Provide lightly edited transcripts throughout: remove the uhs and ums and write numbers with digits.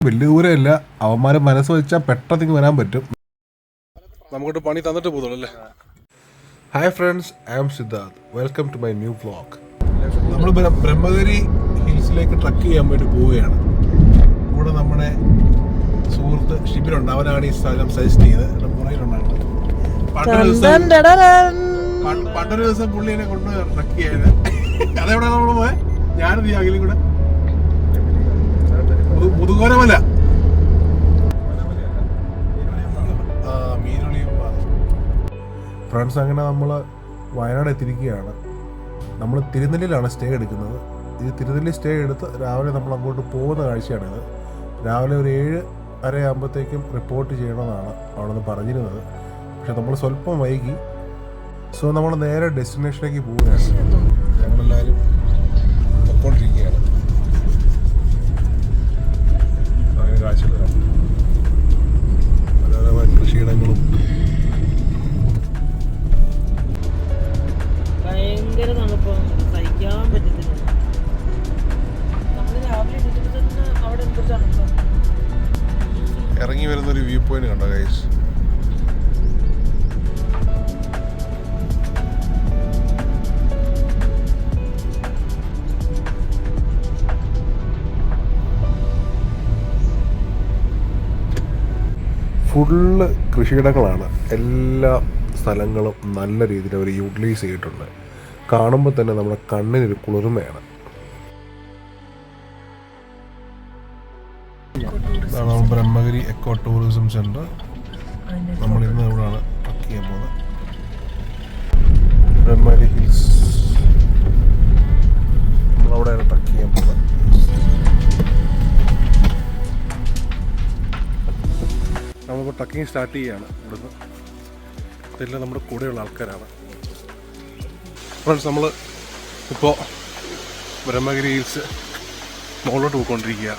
വലിയ ദൂരമില്ല, അവന്മാർ മനസ്സ് വെച്ചാൽ പെട്ടെന്ന് വരാൻ പറ്റും. നമുക്കിട്ട് പണി തന്നിട്ട് പോകുന്നുള്ളൂ അല്ലേ. Hi friends, I am Siddharth. Welcome to my new vlog. നമ്മൾ ബ്രഹ്മഗിരി ഹിൽസിലേക്ക് ട്രക്ക് ചെയ്യാൻ വേണ്ടി പോവുകയാണ്. കൂടെ നമ്മുടെ സുഹൃത്ത് ഷിബിനുണ്ട്. അവനാണ് ഈ സ്ഥലം സജസ്റ്റ് ചെയ്ത് പുറകിലുണ്ടാണ്. പണ്ടൊരു ദിവസം പുള്ളിനെ കൊണ്ട് ട്രക്ക് ചെയ്യാൻ അതെവിടെ നമ്മൾ പോയത്, ഞാനും ഈ അഖിലും കൂടെ മുതുകോരമല ഫ്രണ്ട്സ്. അങ്ങനെ നമ്മൾ വയനാട് എത്തിയിരിക്കുകയാണ്. നമ്മൾ തിരുനെല്ലിയിലാണ് സ്റ്റേ എടുക്കുന്നത്. ഈ തിരുനെല്ലി സ്റ്റേ എടുത്ത് രാവിലെ നമ്മൾ അങ്ങോട്ട് പോകുന്ന കാഴ്ചയാണിത്. രാവിലെ ഒരു 7:30 ആകുമ്പോഴത്തേക്കും റിപ്പോർട്ട് ചെയ്യണമെന്നാണ് അവിടെ നിന്ന് പറഞ്ഞിരുന്നത്. പക്ഷെ നമ്മൾ സ്വല്പം വൈകി. സോ നമ്മൾ നേരെ ഡെസ്റ്റിനേഷനിലേക്ക് പോവുകയാണ്. ഞങ്ങളെല്ലാവരും പൊയ്ക്കൊണ്ടിരിക്കുകയാണ്. അങ്ങനെ കാഴ്ചകളാണ്, പലതരമായ കൃഷിയിടങ്ങളും. ഭയങ്കര തണുപ്പാണ്, സഹിക്കാൻ പറ്റത്തില്ല. നമ്മൾ രാവിലെ അവിടെ എന്തൊരു തണുപ്പാണ്. ഇറങ്ങി വരുന്നൊരു വ്യൂ പോയിന്റ് കണ്ടോ ഗൈസ്? ഫുള്ള് കൃഷിയിടങ്ങളാണ്. എല്ലാ സ്ഥലങ്ങളും നല്ല രീതിയിൽ അവർ യൂട്ടിലൈസ് ചെയ്തിട്ടുണ്ട്. കാണുമ്പോൾ തന്നെ നമ്മുടെ കണ്ണിനൊരു കുളിർമയാണ്. ഇതാണ് ബ്രഹ്മഗിരി എക്കോ ടൂറിസം സെൻറ്റർ. നമ്മളിന്ന് ഇവിടെയാണ് ട്രക്ക് ചെയ്യാൻ പോകുന്നത്. ബ്രഹ്മഗിരി ഹിൽസ് നമ്മളവിടെയാണ് ട്രക്ക് ചെയ്യാൻ പോകുന്നത്. നമ്മളിപ്പോൾ ട്രക്കിങ് സ്റ്റാർട്ട് ചെയ്യുകയാണ്. ഇവിടുന്ന് ഇതെല്ലാം നമ്മുടെ കൂടെയുള്ള ആൾക്കാരാണ്. ഫ്രണ്ട്സ്, നമ്മൾ ഇപ്പോൾ ബ്രഹ്മഗിരി ഹിൽസ് മുകളിലോട്ട് പോയിക്കൊണ്ടിരിക്കുക.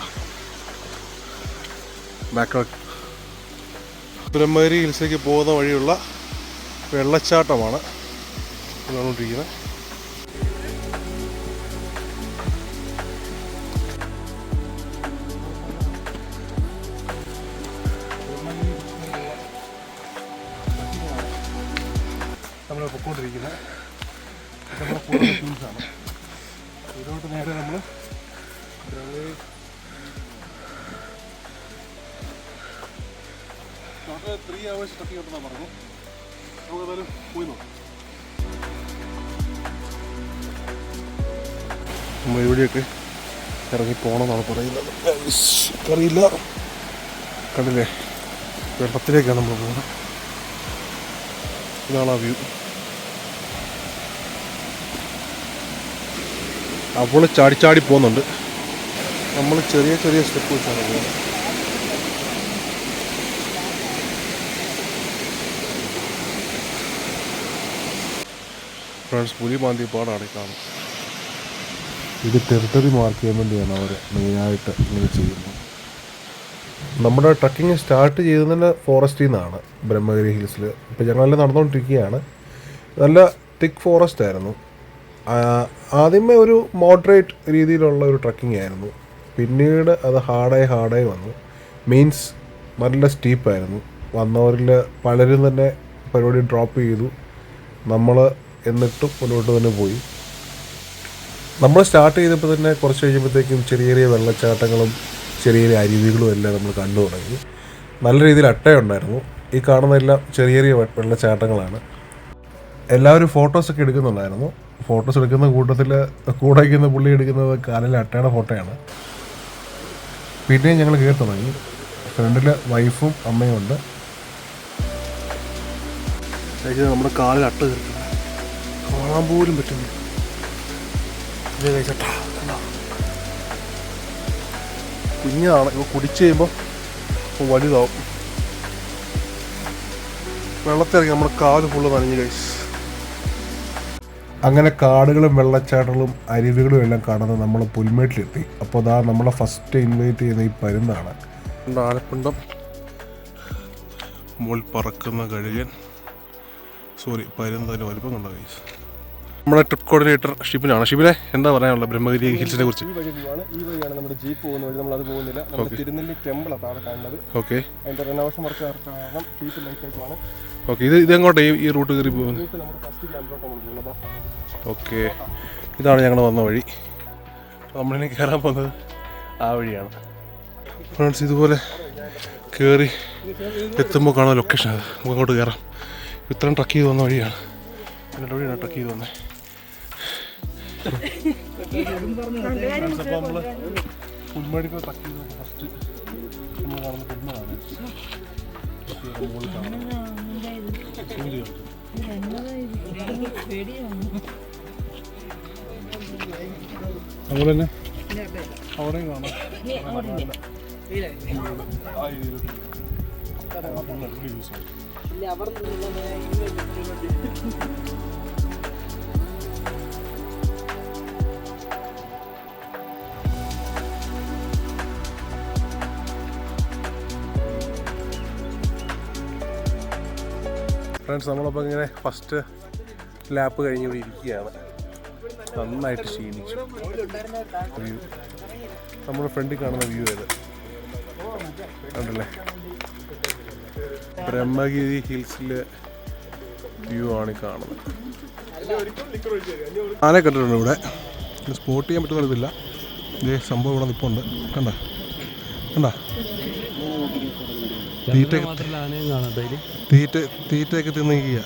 ബ്രഹ്മഗിരി ഹിൽസിലേക്ക് പോകുന്ന വഴിയുള്ള വെള്ളച്ചാട്ടമാണ് കണ്ടുകൊണ്ടിരിക്കുന്നത്. നമ്മൾ പൊയ്ക്കൊണ്ടിരിക്കുന്നത് നമ്മുടെ കൂടുതൽ ഹിൽസാണ്. ഇതിലോട്ട് നേരെ നമ്മൾ 3 hours ട്രക്കിംഗ് ഉണ്ടെന്നാണ് പറഞ്ഞു. നമുക്ക് എന്തായാലും പോയി നോക്കാം. നമ്മൾ ഇവിടെയൊക്കെ ഇറങ്ങി പോകണമെന്നാണ് പറയുന്നത്. അറിയില്ല, കണ്ടില്ലേ, വെള്ളത്തിലേക്കാണ് നമ്മൾ പോകുന്നത്. ഇതാണ് ആ വ്യൂ. അവൾ ചാടി പോകുന്നുണ്ട്. നമ്മൾ ചെറിയ ചെറിയ സ്റ്റെപ്പ് വെച്ചാണ് പോകുന്നത്. ഫ്രണ്ട്സ്, പുലി മാന്തിയ പാടാണ് കാണുന്നത്. ഇത് ടെറിട്ടറി മാർക്ക് ചെയ്യാൻ വേണ്ടിയാണ് അവർ മെയിനായിട്ട് ഇങ്ങനെ ചെയ്യുന്നത്. നമ്മുടെ ട്രക്കിങ് സ്റ്റാർട്ട് ചെയ്തതിന് ഫോറസ്റ്റിൽ നിന്നാണ്, ബ്രഹ്മഗിരി ഹിൽസിൽ. ഇപ്പോൾ ഞങ്ങളെല്ലാം നടന്നുകൊണ്ടിരിക്കുകയാണ്. നല്ല തിക്ക് ഫോറസ്റ്റ് ആയിരുന്നു. ആദ്യമേ ഒരു മോഡറേറ്റ് രീതിയിലുള്ള ഒരു ട്രക്കിംഗ് ആയിരുന്നു. പിന്നീട് അത് ഹാർഡായി വന്നു. മീൻസ് നല്ല സ്റ്റീപ്പായിരുന്നു. വന്നവരിൽ പലരും തന്നെ പരിപാടി ഡ്രോപ്പ് ചെയ്തു. നമ്മൾ എന്നിട്ടും മുന്നോട്ട് തന്നെ പോയി. നമ്മൾ സ്റ്റാർട്ട് ചെയ്തപ്പോൾ തന്നെ കുറച്ച് കഴിയുമ്പോഴത്തേക്കും ചെറിയ ചെറിയ വെള്ളച്ചാട്ടങ്ങളും ചെറിയ ചെറിയ അരുവികളും എല്ലാം നമ്മൾ കണ്ടു തുടങ്ങി. നല്ല രീതിയിൽ അട്ടയുണ്ടായിരുന്നു. ഈ കാണുന്നതെല്ലാം ചെറിയ ചെറിയ വെള്ളച്ചാട്ടങ്ങളാണ്. എല്ലാവരും ഫോട്ടോസൊക്കെ എടുക്കുന്നുണ്ടായിരുന്നു. ഫോട്ടോസ് എടുക്കുന്ന കൂട്ടത്തിൽ കൂടെ വയ്ക്കുന്ന പുള്ളി എടുക്കുന്നത് കാലിൽ അട്ടയുടെ ഫോട്ടോയാണ്. പിന്നെയും ഞങ്ങൾ കയറി തുടങ്ങി. ഫ്രണ്ടിൽ വൈഫും അമ്മയും ഉണ്ട്. നമ്മുടെ കാലിൽ അട്ട കയറി കാണാൻ പോലും പറ്റുന്നു. കുഞ്ഞാണ്, ഇവ കുടിച്ച് കഴിയുമ്പോൾ വലുതാവും. വെള്ളത്തിറങ്ങി നമ്മുടെ കാല് ഫുള്ള് നനഞ്ഞ് കഴിച്ച്. അങ്ങനെ കാടുകളും വെള്ളച്ചാട്ടങ്ങളും അരുവികളും എല്ലാം കാണുന്നത് നമ്മൾ പുൽമേട്ടിലെത്തി. അപ്പോൾ അതാ നമ്മളെ ഫസ്റ്റ് ഇൻവൈറ്റ് ചെയ്യുന്ന ഈ പരുന്താണ്. ആലപ്പിണ്ടം മുകളിൽ പറക്കുന്ന കഴുകൻ, പരുന്ത്, അതിന് വലിപ്പം കണ്ട കഴിച്ച്. നമ്മുടെ ട്രിപ്പ് കോർഡിനേറ്റർ ഷിബിനാണ്. ഷിബിനെ എന്താ പറയാനുള്ളത് ബ്രഹ്മഗിരി ഹിൽസിനെ കുറിച്ച്? ഈ വഴിയാണ് നമ്മുടെ ജീപ്പ് പോകുന്ന വഴി. നമ്മൾ അത് പോകുന്നില്ല. നമ്മുടെ തിരുനെല്ലി ടെമ്പിളാണ് താഴെ കാണുന്നത്. ഓക്കെ, അതിന്റെ റിനോവേഷൻ വർക്ക് കാരണം ജീപ്പ് ലൈറ്റേക്കാണ്. ഓക്കെ. ഇത് എങ്ങോട്ടാണ് ഈ റൂട്ട് കയറി പോകുന്നത്? നമ്മുടെ ഫസ്റ്റ് ക്യാമ്പിലോട്ടാണ് പോകുന്നത്. ഓക്കെ, ഇതാണ് ഞങ്ങൾ വന്ന വഴി. നമ്മളിനി കയറാൻ പോകുന്നത് ആ വഴിയാണ്. ഫ്രണ്ട്സ്, ഇതുപോലെ കയറി എത്തുമ്പോൾ കാണുന്ന ലൊക്കേഷൻ അത്. നമുക്ക് അങ്ങോട്ട് കയറാം. ഇത്രയും ട്രക്ക് ചെയ്ത് വന്ന വഴിയാണ്. ഇതിൻ്റെ വഴിയാണ് ട്രക്ക് ചെയ്ത് വന്നത്. അപ്പോൾ നമ്മൾ പുൽമേടിക്ക് ട്രക്ക് ചെയ്ത് ഫസ്റ്റ് നമ്മൾ കാണുന്ന പുൽമേടാണ്. മുകളിൽ കാണുന്നത് അതുപോലെ തന്നെ അവിടെയും കാണാം. ഫ്രണ്ട്സ്, നമ്മളപ്പോൾ ഇങ്ങനെ ഫസ്റ്റ് ലാപ്പ് കഴിഞ്ഞ് ഇവിടെ ഇരിക്കുകയാണ്. നന്നായിട്ട് ക്ഷീണിച്ചു. വ്യൂ നമ്മുടെ ഫ്രണ്ടിൽ കാണുന്ന വ്യൂ ഏത് കണ്ടല്ലേ? ബ്രഹ്മഗിരി ഹിൽസിലെ വ്യൂ ആണ് ഈ കാണുന്നത്. ആനെ കണ്ടിട്ടുണ്ട് ഇവിടെ. സ്പോട്ട് ചെയ്യാൻ പറ്റുന്നില്ല. ഇതേ സംഭവം ഇവിടെ നിൽപ്പുണ്ട്. കണ്ട തീറ്റയൊക്കെ തിന്നിക്കുക.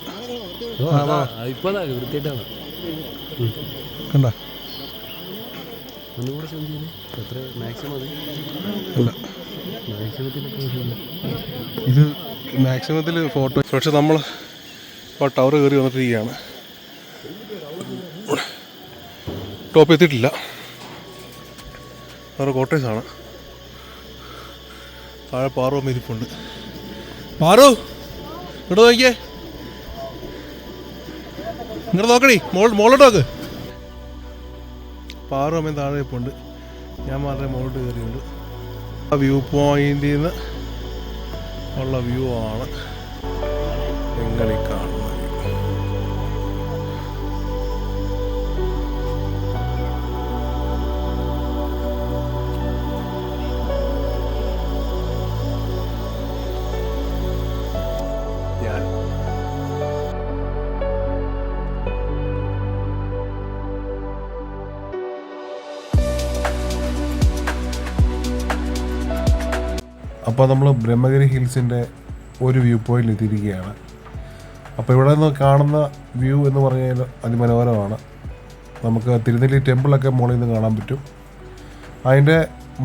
കണ്ട ഇത് മാക്സിമത്തിൽ ഫോട്ടോ. പക്ഷെ നമ്മൾ ഇപ്പോൾ ടവർ കയറി വന്നിട്ടിരിക്കുകയാണ്. ടോപ്പ് എത്തിയിട്ടില്ല. വേറെ കോട്ടേഴ്സാണ്. താഴെ പാറു അമ്മ ഇരിപ്പുണ്ട്. പാറു ഇങ്ങോട്ട് നോക്കിയേ, ഇങ്ങോട്ട് നോക്കണേ, മോളോട്ട് നോക്ക്. പാറു അമ്മയും താഴെ ഇരിപ്പുണ്ട്. ഞാൻ മാത്രമേ മോളോട്ട് കയറിയുള്ളൂ. ആ വ്യൂ പോയിന്റിൽ നിന്ന് ഉള്ള വ്യൂ ആണ് നിങ്ങൾ ഈ കാണുന്നത്. അപ്പോൾ നമ്മൾ ബ്രഹ്മഗിരി ഹിൽസിൻ്റെ ഒരു വ്യൂ പോയിന്റിൽ എത്തിയിരിക്കുകയാണ്. അപ്പോൾ ഇവിടെ നിന്ന് കാണുന്ന വ്യൂ എന്ന് പറഞ്ഞാൽ അതിമനോഹരമാണ്. നമുക്ക് തിരുനെല്ലി ടെമ്പിളൊക്കെ മുകളിൽ നിന്ന് കാണാൻ പറ്റും. അതിൻ്റെ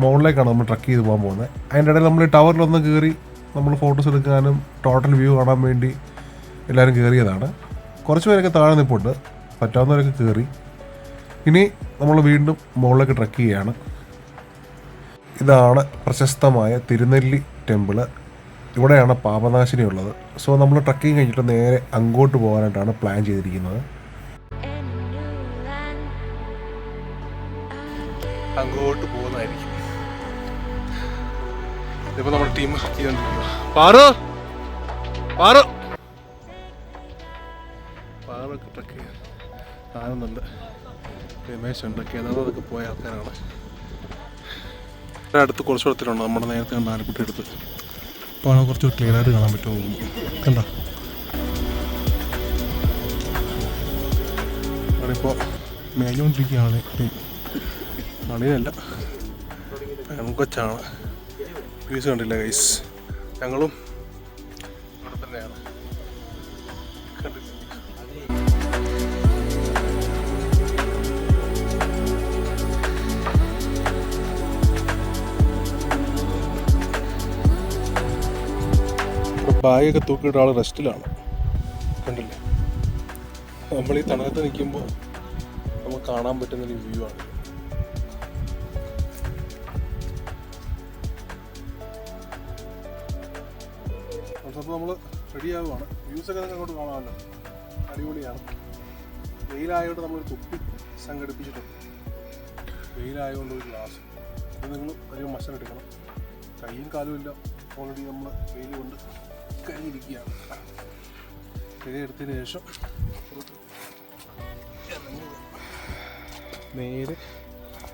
മുകളിലേക്കാണ് നമ്മൾ ട്രക്ക് ചെയ്ത് പോകാൻ പോകുന്നത്. അതിൻ്റെ ഇടയിൽ നമ്മൾ ടവറിലൊന്ന് കയറി നമ്മൾ ഫോട്ടോസ് എടുക്കാനും ടോട്ടൽ വ്യൂ കാണാൻ വേണ്ടി എല്ലാവരും കയറിയതാണ്. കുറച്ച് പേരൊക്കെ താഴെ നിൽപ്പുണ്ട്. പറ്റാവുന്നവരൊക്കെ കയറി. ഇനി നമ്മൾ വീണ്ടും മുകളിലേക്ക് ട്രക്ക് ചെയ്യുകയാണ്. ഇതാണ് പ്രശസ്തമായ തിരുനെല്ലി ടെമ്പിള്. ഇവിടെയാണ് പാപനാശിനി ഉള്ളത്. സോ നമ്മൾ ട്രക്കിങ് കഴിഞ്ഞിട്ട് നേരെ അങ്ങോട്ട് പോകാനായിട്ടാണ് പ്ലാൻ ചെയ്തിരിക്കുന്നത്. അങ്ങോട്ട് പോകുന്നതായിരിക്കും. ഇതിപ്പോൾ നമ്മുടെ ടീം ചെയ്തോണ്ടിരിക്കുക. പാറൊക്കെ ട്രക്ക് ചെയ്യാൻ കാണുന്നുണ്ട്. രമേശ് ഉണ്ടൊക്കെ അതൊക്കെ പോയ ആൾക്കാരാണ്. അടുത്ത് കുറച്ച് ഇടത്തിലുണ്ട്. നമ്മുടെ നേരത്തെ കണ്ട ആനക്കുട്ടി എടുത്ത്. അപ്പോൾ ആണ് കുറച്ച് ക്ലിയർ ആയിട്ട് കാണാൻ പറ്റുമോ കണ്ട. അവിടെയിപ്പോൾ മേഞ്ഞുകൊണ്ടിരിക്കുകയാണ്. അണിയല്ല, പെൺകൊച്ചാണ്. വ്യൂസ് കണ്ടില്ല ഗൈസ്. ഞങ്ങളും അവിടെ തന്നെയാണ്. കണ്ടില്ല. ബാഗൊക്കെ തൂക്കിയിട്ട് ആൾ റെസ്റ്റിലാണ്. കണ്ടില്ലേ? നമ്മൾ ഈ തണുത്ത് നിൽക്കുമ്പോൾ നമുക്ക് കാണാൻ പറ്റുന്നൊരു വ്യൂ ആണ്. അപ്പോൾ നമ്മൾ റെഡിയാവുകയാണ്. വ്യൂസൊക്കെ നിങ്ങൾക്ക് അങ്ങോട്ട് കാണാമല്ലോ. അടിപൊളിയാണ്. വെയിലായതുകൊണ്ട് നമ്മളൊരു തൊപ്പി സംഘടിപ്പിച്ചിട്ടുണ്ട്. വെയിലായതുകൊണ്ട് ഒരു ഗ്ലാസ്. ഇത് നിങ്ങൾ ഒരു മസാല എടുക്കണം. കൈയും കാലും ഇല്ല. ഓൾറെഡി നമ്മൾ വെയിൽ കൊണ്ട് കഴിഞ്ഞിരിക്കുകയാണ്. കൈ എടുത്തതിന് ശേഷം നേരെ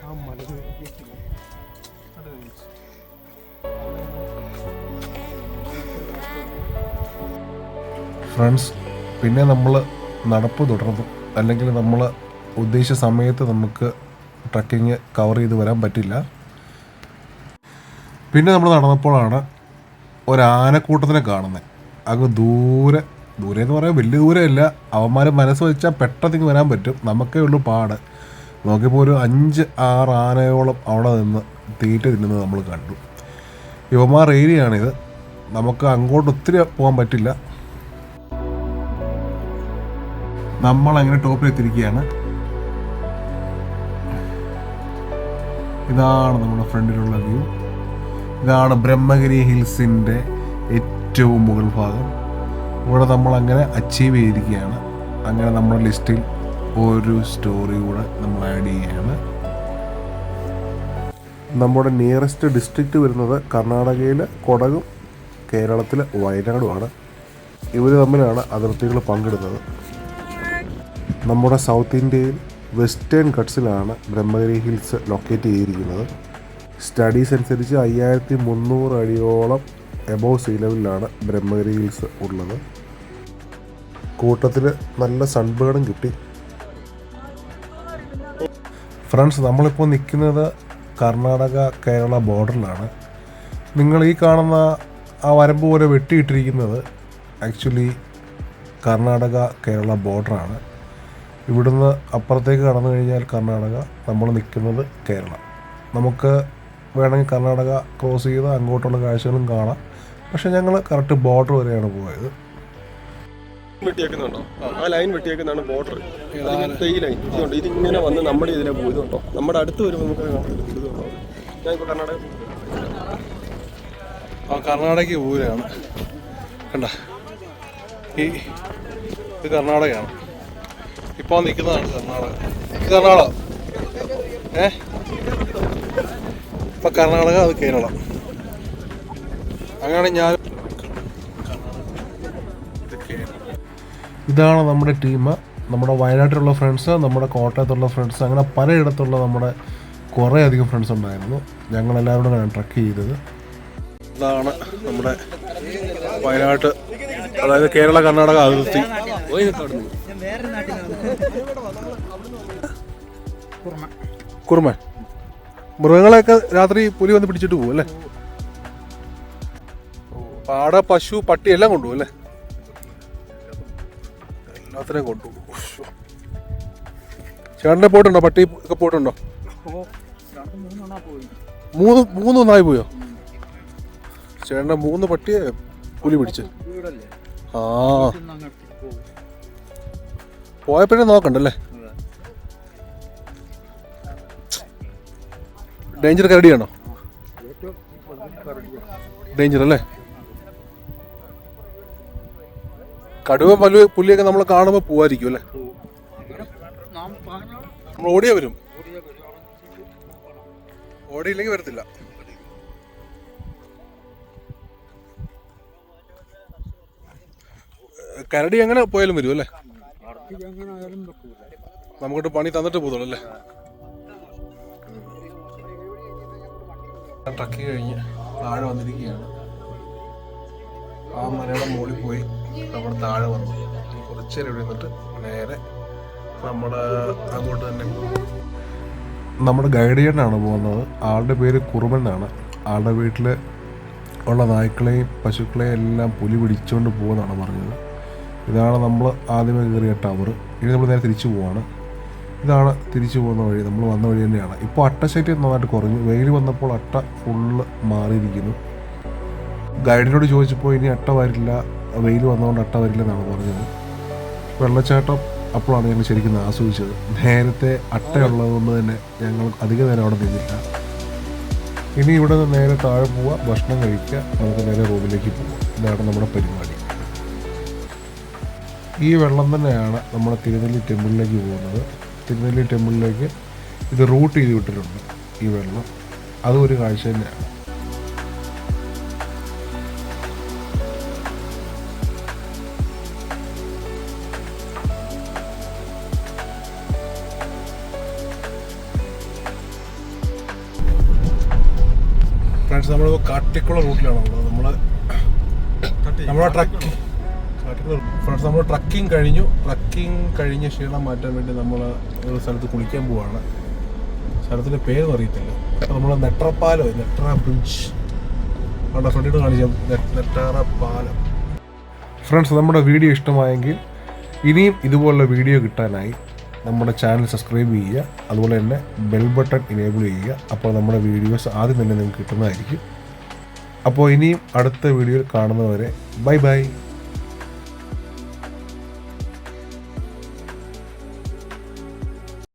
ആ മല ഫ്രണ്ട്സ്. പിന്നെ നമ്മൾ നടപ്പ് തുടർന്നു, അല്ലെങ്കിൽ നമ്മൾ ഉദ്ദേശിച്ച സമയത്ത് നമുക്ക് ട്രക്കിങ് കവർ ചെയ്ത് വരാൻ പറ്റില്ല. പിന്നെ നമ്മൾ നടന്നപ്പോഴാണ് ഒരാനക്കൂട്ടത്തിനെ കാണുന്നത്. അങ്ങ് ദൂരെ എന്ന് പറയാൻ വലിയ ദൂരമില്ല. അവന്മാർ മനസ്സ് വെച്ചാൽ പെട്ടെന്ന് വരാൻ പറ്റും. നമുക്കേ ഉള്ളൂ പാട്. നോക്കിയപ്പോൾ ഒരു 5-6 ആനയോളം അവിടെ നിന്ന് തീറ്റ തിന്നുന്നത് നമ്മൾ കണ്ടു. യുവമാർ ഏരിയയാണിത്. നമുക്ക് അങ്ങോട്ട് ഒത്തിരി പോകാൻ പറ്റില്ല. നമ്മളങ്ങനെ ടോപ്പിലെത്തിയിരിക്കുകയാണ്. ഇതാണ് നമ്മുടെ ഫ്രണ്ടിലുള്ള വ്യൂ. ഇതാണ് ബ്രഹ്മഗിരി ഹിൽസിൻ്റെ ഏറ്റവും മുകൾ ഭാഗം. ഇവിടെ നമ്മളങ്ങനെ അച്ചീവ് ചെയ്തിരിക്കുകയാണ്. അങ്ങനെ നമ്മുടെ ലിസ്റ്റിൽ ഒരു സ്റ്റോറി കൂടെ നമ്മൾ ആഡ് ചെയ്യുകയാണ്. നമ്മുടെ നിയറസ്റ്റ് ഡിസ്ട്രിക്റ്റ് വരുന്നത് കർണാടകയിലെ കൊടകും കേരളത്തിലെ വയനാടുമാണ്. ഇവർ തമ്മിലാണ് അതിർത്തികൾ പങ്കിടുന്നത്. നമ്മുടെ സൗത്ത് ഇന്ത്യയിൽ വെസ്റ്റേൺ ഘട്ട്സിലാണ് ബ്രഹ്മഗിരി ഹിൽസ് ലൊക്കേറ്റ് ചെയ്തിരിക്കുന്നത്. സ്റ്റഡീസ് അനുസരിച്ച് 5300 അടിയോളം എബോവ് സീ ലെവലിലാണ് ബ്രഹ്മഗിരി ഹിൽസ് ഉള്ളത്. കൂട്ടത്തിൽ നല്ല സൺബേണും കിട്ടി. ഫ്രണ്ട്സ്, നമ്മളിപ്പോൾ നിൽക്കുന്നത് കർണാടക കേരള ബോർഡറിലാണ്. നിങ്ങൾ ഈ കാണുന്ന ആ വരമ്പ് പോലെ വെട്ടിയിട്ടിരിക്കുന്നത് ആക്ച്വലി കർണാടക കേരള ബോർഡറാണ്. ഇവിടുന്ന് അപ്പുറത്തേക്ക് കടന്നു കഴിഞ്ഞാൽ കർണാടക, നമ്മൾ നിൽക്കുന്നത് കേരളം. നമുക്ക് വേണമെങ്കിൽ കർണാടക ക്രോസ് ചെയ്ത് അങ്ങോട്ടുള്ള കാഴ്ചകളും കാണാം. പക്ഷെ ഞങ്ങൾ കറക്റ്റ് ബോർഡർ വരെയാണ് പോയത്. വെട്ടിയേക്കുന്നുണ്ടോ? ആ ലൈൻ വെട്ടിയേക്കുന്നതാണ് ബോർഡർ. ഈ ലൈൻ ഇതുണ്ട്. ഇതിങ്ങനെ വന്ന് നമ്മുടെ ഇതിലെ പോയതുണ്ടോ? നമ്മുടെ അടുത്ത് വരുമ്പോൾ നമുക്ക് ഇതുണ്ടോ? ഞാനിപ്പോൾ കർണാടകയ്ക്ക് പോവുകയാണ്. കണ്ട, ഇത് കർണാടകയാണ്. ഇപ്പോൾ നിൽക്കുന്നതാണ് കർണാടക. ഇത് കർണാടക. ഇപ്പം കർണാടക, അത് കേരളം. അങ്ങനെ ഞാൻ ഇതാണ് നമ്മുടെ ടീം. നമ്മുടെ വയനാട്ടിലുള്ള ഫ്രണ്ട്സ്, നമ്മുടെ കോട്ടയത്തുള്ള ഫ്രണ്ട്സ്, അങ്ങനെ പലയിടത്തുള്ള നമ്മുടെ കുറേ അധികം ഫ്രണ്ട്സ് ഉണ്ടായിരുന്നു. ഞങ്ങളെല്ലാവരും കൂടെയാണ് ട്രക്ക് ചെയ്തത്. ഇതാണ് നമ്മുടെ വയനാട്ട്, അതായത് കേരള കർണാടക അതിർത്തി. കുറുമ മൃഗങ്ങളെയൊക്കെ രാത്രി പുലി വന്ന് പിടിച്ചിട്ട് പോകും അല്ലേ? പാട, പശു, പട്ടി എല്ലാം കൊണ്ടുപോകും അല്ലേ? എല്ലാത്തിനെയും കൊണ്ടുപോകും. ചേട്ടനെ പോയിട്ടുണ്ടോ? പട്ടി ഒക്കെ പോയിട്ടുണ്ടോ? 3 ഒന്നായി പോയോ? ചേട്ടൻ്റെ 3 പട്ടിയെ പുലി പിടിച്ച്. ആ, പോയപ്പോഴേ നോക്കണ്ടല്ലേ? ഡേഞ്ചർ കരടിയാണോ? ഡേഞ്ചർ അല്ലേ? കടുവ പുലിയൊക്കെ നമ്മൾ കാണുമ്പോൾ പോവായിരിക്കും അല്ലേ? നമ്മൾ ഓടിയാ വരും. ഓടിയില്ലെങ്കിൽ വരത്തില്ല. കരടി എങ്ങനെ പോയാലും വരും അല്ലേ? നമുക്കിട്ട് പണി തന്നിട്ട് പോകുള്ളൂ അല്ലേ? ട്രക്ക് കഴിഞ്ഞ് താഴെ വന്നിരിക്കുകയാണ്. ആ മലയുടെ മുകളിൽ പോയി നമ്മൾ താഴെ വന്നു. കുറച്ച് നേരം ഇവിടെ നിന്നിട്ട് നേരെ നമ്മുടെ അങ്ങോട്ട് തന്നെ നമ്മുടെ ഗൈഡ് ചെയ്യാനാണ് പോകുന്നത്. ആളുടെ പേര് കുറുമൻ എന്നാണ്. ആളുടെ വീട്ടിൽ ഉള്ള നായ്ക്കളെയും പശുക്കളെയും എല്ലാം പുലി പിടിച്ചുകൊണ്ട് പോകുമെന്നാണ് പറഞ്ഞത്. ഇതാണ് നമ്മൾ ആദ്യമേ കയറിയ ടവർ. ഇനി നമ്മൾ നേരെ തിരിച്ചു പോവാണ്. ഇതാണ് തിരിച്ചു പോകുന്ന വഴി. നമ്മൾ വന്ന വഴി തന്നെയാണ്. ഇപ്പോൾ അട്ട ശൈത്യം നന്നായിട്ട് കുറഞ്ഞു. വെയിൽ വന്നപ്പോൾ അട്ട ഫുള്ള് മാറിയിരിക്കുന്നു. ഗൈഡിനോട് ചോദിച്ചപ്പോൾ ഇനി അട്ട വരില്ല, വെയിൽ വന്നതുകൊണ്ട് അട്ട വരില്ല എന്നാണ് പറഞ്ഞത്. വെള്ളച്ചാട്ടം അപ്പോഴാണ് ഞങ്ങൾ ശരിക്കും ആസ്വദിച്ചത്. നേരത്തെ അട്ടയുള്ളത് കൊണ്ട് തന്നെ ഞങ്ങൾ അധിക നേരം അവിടെ നിന്നില്ല. ഇനി ഇവിടെ നിന്ന് നേരെ താഴെ പോവുക, ഭക്ഷണം കഴിക്കുക, നമുക്ക് നേരെ റൂമിലേക്ക് പോവുക. ഇതാണ് നമ്മുടെ പരിപാടി. ഈ വെള്ളം തന്നെയാണ് നമ്മുടെ തിരുനെല്ലി ടെമ്പിളിലേക്ക് പോകുന്നത്. തിരുനെല്ലി ടെമ്പിളിലേക്ക് ഇത് റൂട്ട് ചെയ്ത് വിട്ടിട്ടുണ്ട് ഈ വെള്ളം. അതും ഒരു കാഴ്ച തന്നെയാണ്. ഫ്രണ്ട്സ് നമ്മളിപ്പോൾ കാട്ടിക്കുള്ള റൂട്ടിലാണുള്ളത്. നമ്മുടെ ഫ്രണ്ട്സ് നമ്മൾ ട്രക്കിംഗ് കഴിഞ്ഞ് ക്ഷീണം മാറ്റാൻ വേണ്ടി നമ്മൾ ഒരു സ്ഥലത്ത് കുളിക്കാൻ പോവാണ്. സ്ഥലത്തിൻ്റെ പേരും അറിയത്തില്ല. അപ്പോൾ നമ്മൾ നെട്ര ബ്രിഡ്ജ് അവിടെ ഫ്രണ്ടിട്ട് കാണിച്ചാൽ നെട്ടാറ പാലം. ഫ്രണ്ട്സ് നമ്മുടെ വീഡിയോ ഇഷ്ടമായെങ്കിൽ ഇനിയും ഇതുപോലുള്ള വീഡിയോ കിട്ടാനായി നമ്മുടെ ചാനൽ സബ്സ്ക്രൈബ് ചെയ്യുക. അതുപോലെ തന്നെ ബെൽ ബട്ടൺ ഇനേബിൾ ചെയ്യുക. അപ്പോൾ നമ്മുടെ വീഡിയോസ് ആദ്യം തന്നെ നിങ്ങൾക്ക് കിട്ടുന്നതായിരിക്കും. അപ്പോൾ ഇനിയും അടുത്ത വീഡിയോയിൽ കാണുന്നവരെ ബൈ.